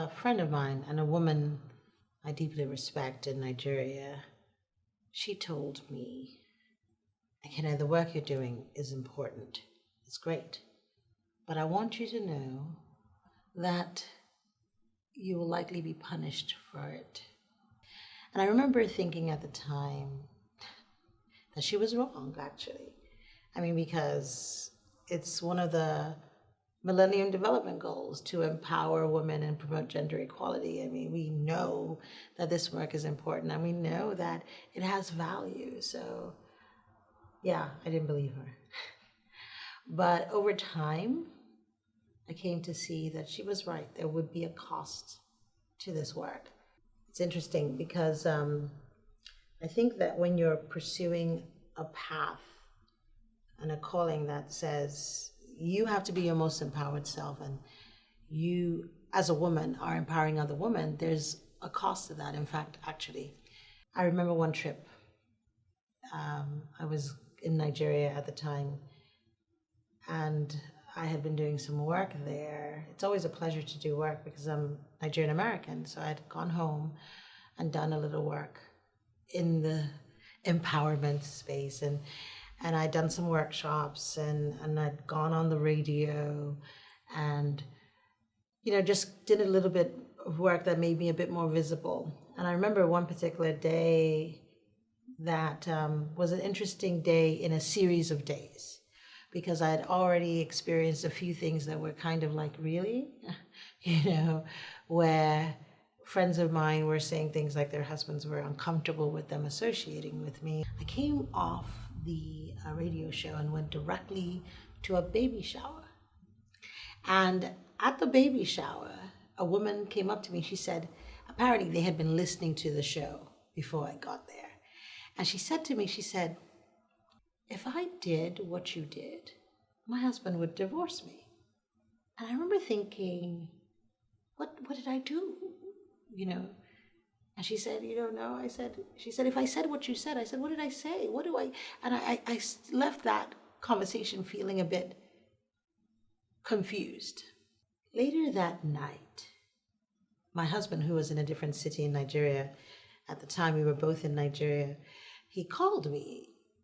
a friend of mine and a woman I deeply respect in Nigeria, she told me, "Akene, the work you're doing is important. It's great. But I want you to know that you will likely be punished for it." And I remember thinking at the time that she was wrong, actually. I mean, because it's one of the Millennium Development Goals to empower women and promote gender equality. I mean, we know that this work is important and we know that it has value. So, yeah, I didn't believe her. But over time, I came to see that she was right. There would be a cost to this work. It's interesting because I think that when you're pursuing a path and a calling that says you have to be your most empowered self and you as a woman are empowering other women, there's a cost to that. In fact, actually, I remember one trip. I was in Nigeria at the time and I had been doing some work there. It's always a pleasure to do work because I'm Nigerian American. So I'd gone home and done a little work in the empowerment space. And I'd done some workshops and I'd gone on the radio and, just did a little bit of work that made me a bit more visible. And I remember one particular day that was an interesting day in a series of days because I had already experienced a few things that were kind of like, really? Where friends of mine were saying things like their husbands were uncomfortable with them associating with me. I came off the radio show and went directly to a baby shower. And at the baby shower, a woman came up to me. She said, apparently they had been listening to the show before I got there. And she said to me, she said, "If I did what you did, my husband would divorce me." And I remember thinking, what did I do? And she said, "You don't know?" She said, "If I said what you said," I said, "What did I say? What do I?" And I left that conversation feeling a bit confused. Later that night, my husband, who was in a different city in Nigeria, at the time we were both in Nigeria, he called me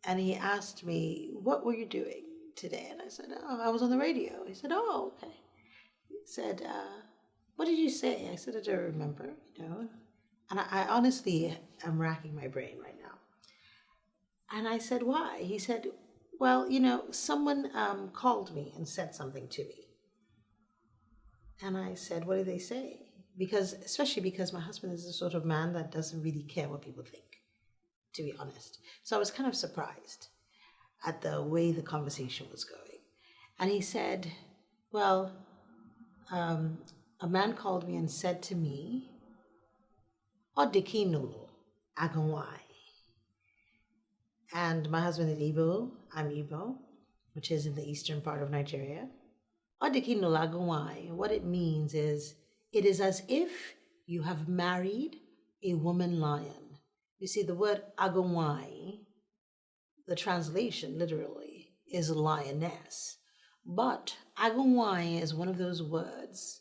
and he asked me, "What were you doing today?" And I said, "Oh, I was on the radio." He said, "Oh, okay." He said, "What did you say?" I said, "I don't remember, And I honestly am racking my brain right now. And I said, "Why?" He said, "Well, someone called me and said something to me." And I said, "What did they say?" Especially because my husband is the sort of man that doesn't really care what people think, to be honest. So I was kind of surprised at the way the conversation was going. And he said, "Well, a man called me and said to me, 'Odikinulu, Agu Nwanyi.'" And my husband is Igbo, I'm Igbo, which is in the eastern part of Nigeria. "Odikinulu, Agu Nwanyi," what it means is, it is as if you have married a woman lion. You see, the word Agu Nwanyi, the translation literally is lioness. But Agu Nwanyi is one of those words,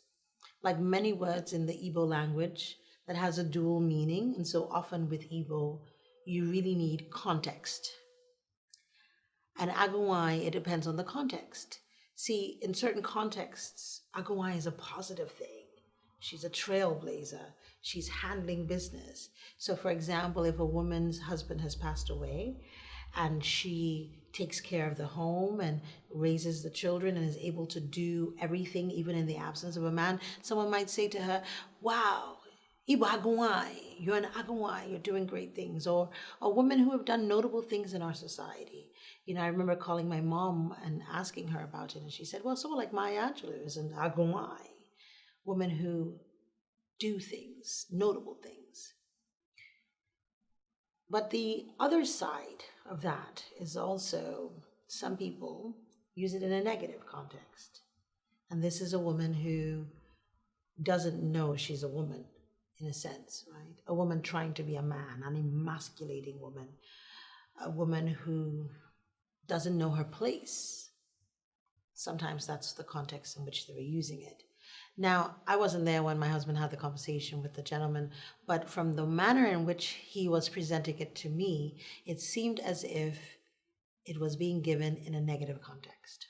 like many words in the Igbo language, that has a dual meaning. And so often with Igbo, you really need context. And Agu Nwanyi, it depends on the context. See, in certain contexts, Agu Nwanyi is a positive thing. She's a trailblazer. She's handling business. So for example, if a woman's husband has passed away and she takes care of the home and raises the children and is able to do everything, even in the absence of a man, someone might say to her, "Wow, Ibu Agu Nwanyi, you're an Agu Nwanyi, you're doing great things." Or a woman who have done notable things in our society. I remember calling my mom and asking her about it, and she said, "Well, someone like Maya Angelou is an Agu Nwanyi, women who do things, notable things." But the other side of that is also some people use it in a negative context. And this is a woman who doesn't know she's a woman, in a sense, right? A woman trying to be a man, an emasculating woman, a woman who doesn't know her place. Sometimes that's the context in which they were using it. Now, I wasn't there when my husband had the conversation with the gentleman, but from the manner in which he was presenting it to me, it seemed as if it was being given in a negative context.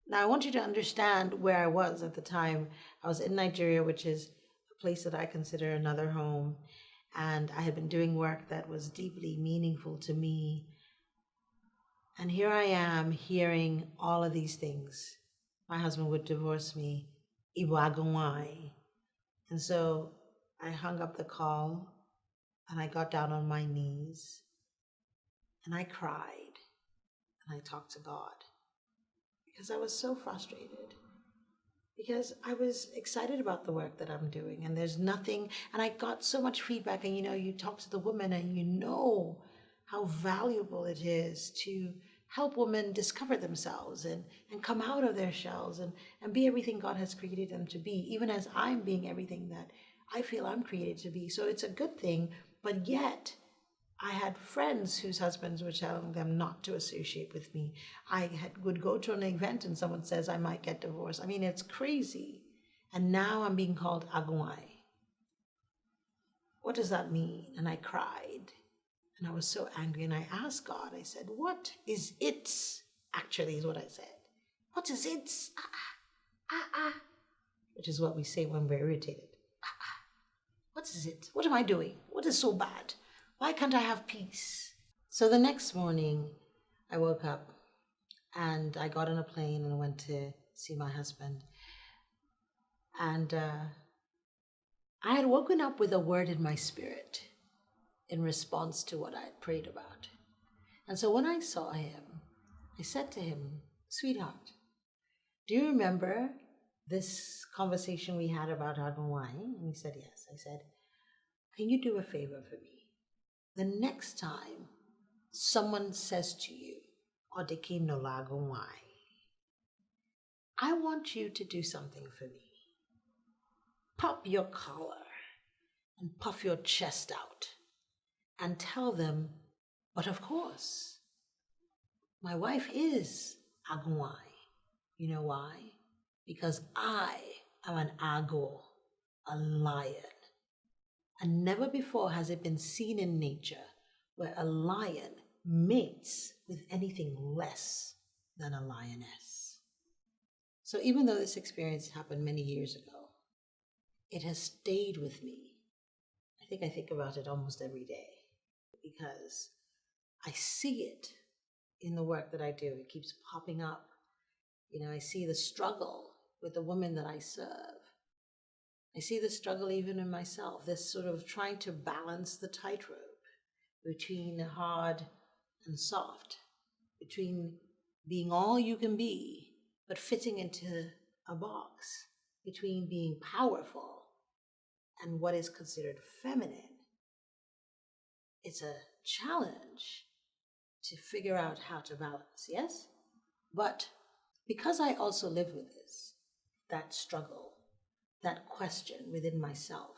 Now, I want you to understand where I was at the time. I was in Nigeria, which is a place that I consider another home, and I had been doing work that was deeply meaningful to me. And here I am hearing all of these things. My husband would divorce me, Agu Nwanyi. And so I hung up the call and I got down on my knees and I cried and I talked to God because I was so frustrated, because I was excited about the work that I'm doing and there's nothing, and I got so much feedback. And you talk to the women and you know how valuable it is to help women discover themselves and come out of their shells and be everything God has created them to be, even as I'm being everything that I feel I'm created to be. So it's a good thing, but yet I had friends whose husbands were telling them not to associate with me. Would go to an event and someone says I might get divorced. I mean, it's crazy. And now I'm being called Agu Nwanyi. What does that mean? And I cried. And I was so angry, and I asked God, I said, what is it? Actually, is what I said. What is it? Which is what we say when we're irritated. What is it? What am I doing? What is so bad? Why can't I have peace? So the next morning, I woke up, and I got on a plane, and I went to see my husband. And I had woken up with a word in my spirit in response to what I had prayed about. And so when I saw him, I said to him, sweetheart, do you remember this conversation we had about Agu Nwanyi? And he said, yes. I said, can you do a favor for me? The next time someone says to you, Odiki no Agu Nwanyi, I want you to do something for me. Pop your collar and puff your chest out and tell them, but of course, my wife is Agu Nwanyi. You know why? Because I am an Agu, a lion. And never before has it been seen in nature where a lion mates with anything less than a lioness. So even though this experience happened many years ago, it has stayed with me. I think about it almost every day, because I see it in the work that I do. It keeps popping up. I see the struggle with the women that I serve. I see the struggle even in myself, this sort of trying to balance the tightrope between hard and soft, between being all you can be, but fitting into a box, between being powerful and what is considered feminine. It's a challenge to figure out how to balance, yes? But because I also live with this, that struggle, that question within myself,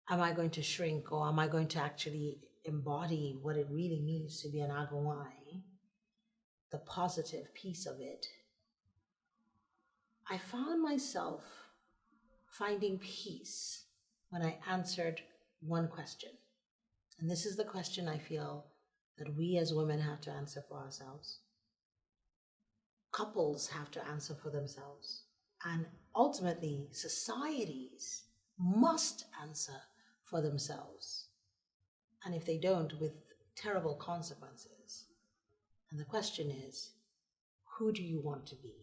am I going to shrink, or am I going to actually embody what it really means to be an Agu Nwanyi, the positive piece of it? I found myself finding peace when I answered one question. And this is the question I feel that we as women have to answer for ourselves. Couples have to answer for themselves. And ultimately, societies must answer for themselves. And if they don't, with terrible consequences. And the question is, who do you want to be?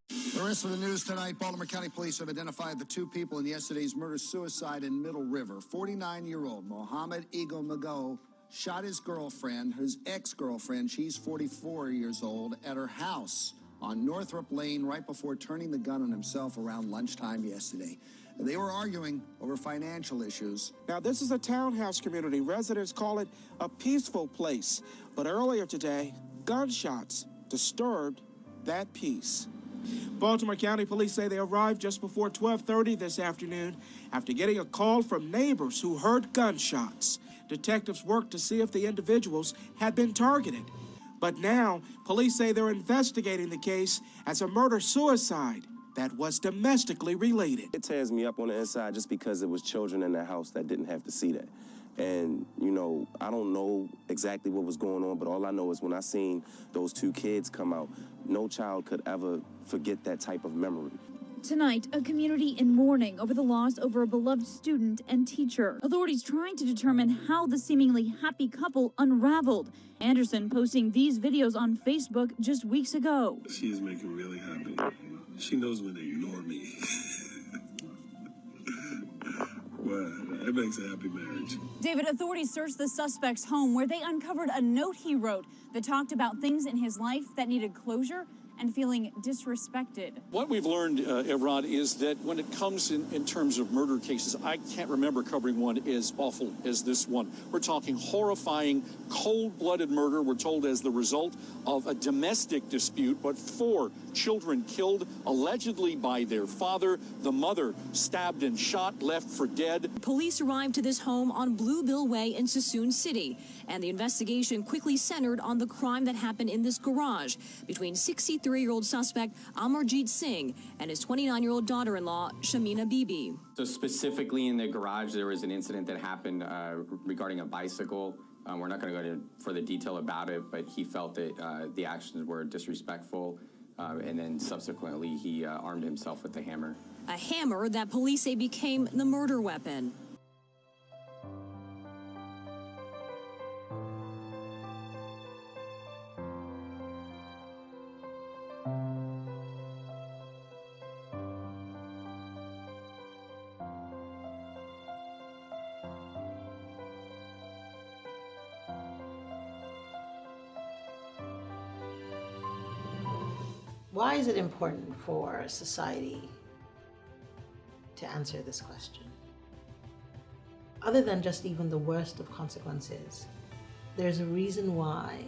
The rest of the news tonight, Baltimore County Police have identified the two people in yesterday's murder-suicide in Middle River. 49-year-old Mohammed Ego Mago shot his girlfriend, his ex-girlfriend, she's 44 years old, at her house on Northrop Lane right before turning the gun on himself around lunchtime yesterday. They were arguing over financial issues. Now, this is a townhouse community. Residents call it a peaceful place. But earlier today, gunshots disturbed that peace. Baltimore County Police say they arrived just before 12:30 this afternoon after getting a call from neighbors who heard gunshots. Detectives worked to see if the individuals had been targeted. But now, police say they're investigating the case as a murder-suicide that was domestically related. It tears me up on the inside just because it was children in the house that didn't have to see that. And, I don't know exactly what was going on, but all I know is when I seen those two kids come out, no child could ever forget that type of memory. Tonight, a community in mourning over the loss of a beloved student and teacher. Authorities trying to determine how the seemingly happy couple unraveled. Anderson posting these videos on Facebook just weeks ago. She is making me really happy. She knows when they ignore me. Well, it makes a happy marriage. David, authorities searched the suspect's home where they uncovered a note he wrote that talked about things in his life that needed closure and feeling disrespected. What we've learned, Rod, is that when it comes in terms of murder cases, I can't remember covering one as awful as this one. We're talking horrifying, cold-blooded murder, we're told, as the result of a domestic dispute, but 4 children killed, allegedly by their father, the mother stabbed and shot, left for dead. Police arrived to this home on Bluebill Way in Sassoon City, and the investigation quickly centered on the crime that happened in this garage between 63-year-old suspect Amarjeet Singh and his 29-year-old daughter-in-law, Shamina Bibi. So specifically in the garage, there was an incident that happened regarding a bicycle. We're not going to go into further detail about it, but he felt that the actions were disrespectful, and then subsequently he armed himself with a hammer. A hammer that police say became the murder weapon. Why is it important for society to answer this question? Other than just even the worst of consequences, there's a reason why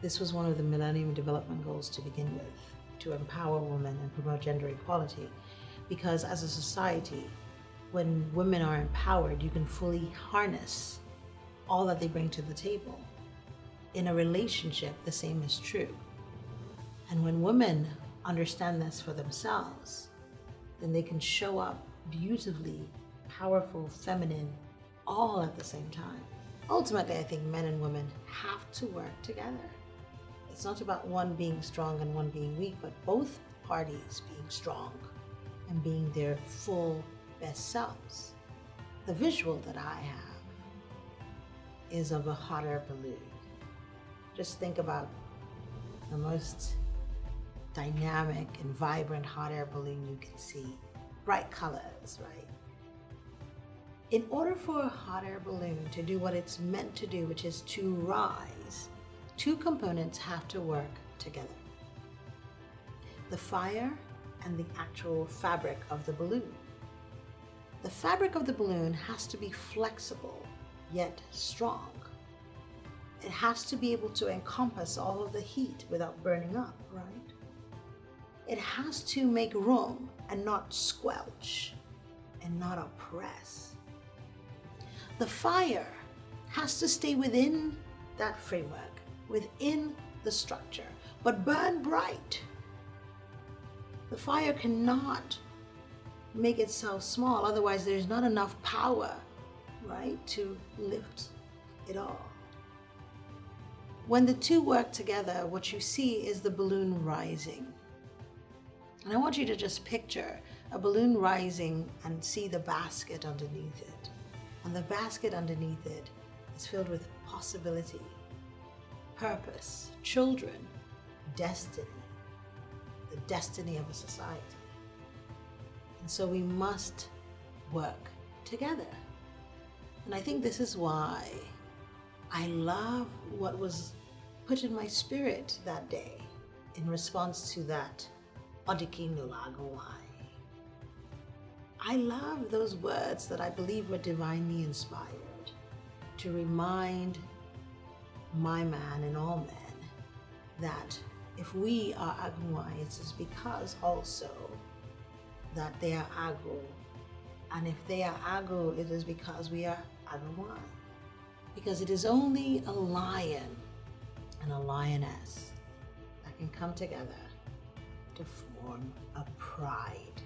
this was one of the Millennium Development Goals to begin with, to empower women and promote gender equality. Because as a society, when women are empowered, you can fully harness all that they bring to the table. In a relationship, the same is true. And when women understand this for themselves, then they can show up beautifully, powerful, feminine, all at the same time. Ultimately, I think men and women have to work together. It's not about one being strong and one being weak, but both parties being strong and being their full best selves. The visual that I have is of a hot air balloon. Just think about the most dynamic and vibrant hot air balloon you can see. Bright colors, right? In order for a hot air balloon to do what it's meant to do, which is to rise, 2 components have to work together. The fire and the actual fabric of the balloon. The fabric of the balloon has to be flexible, yet strong. It has to be able to encompass all of the heat without burning up, right? It has to make room and not squelch and not oppress. The fire has to stay within that framework, within the structure, but burn bright. The fire cannot make itself small, otherwise there's not enough power, right, to lift it all. When the 2 work together, what you see is the balloon rising. And I want you to just picture a balloon rising and see the basket underneath it. And the basket underneath it is filled with possibility, purpose, children, destiny, the destiny of a society. And so we must work together. And I think this is why I love what was put in my spirit that day in response to that Agu Nwanyi. I love those words that I believe were divinely inspired to remind my man and all men that if we are Agu Nwanyi, it is because also that they are Agu. And if they are Agu, it is because we are Agu Nwanyi. Because it is only a lion and a lioness that can come together to form a pride.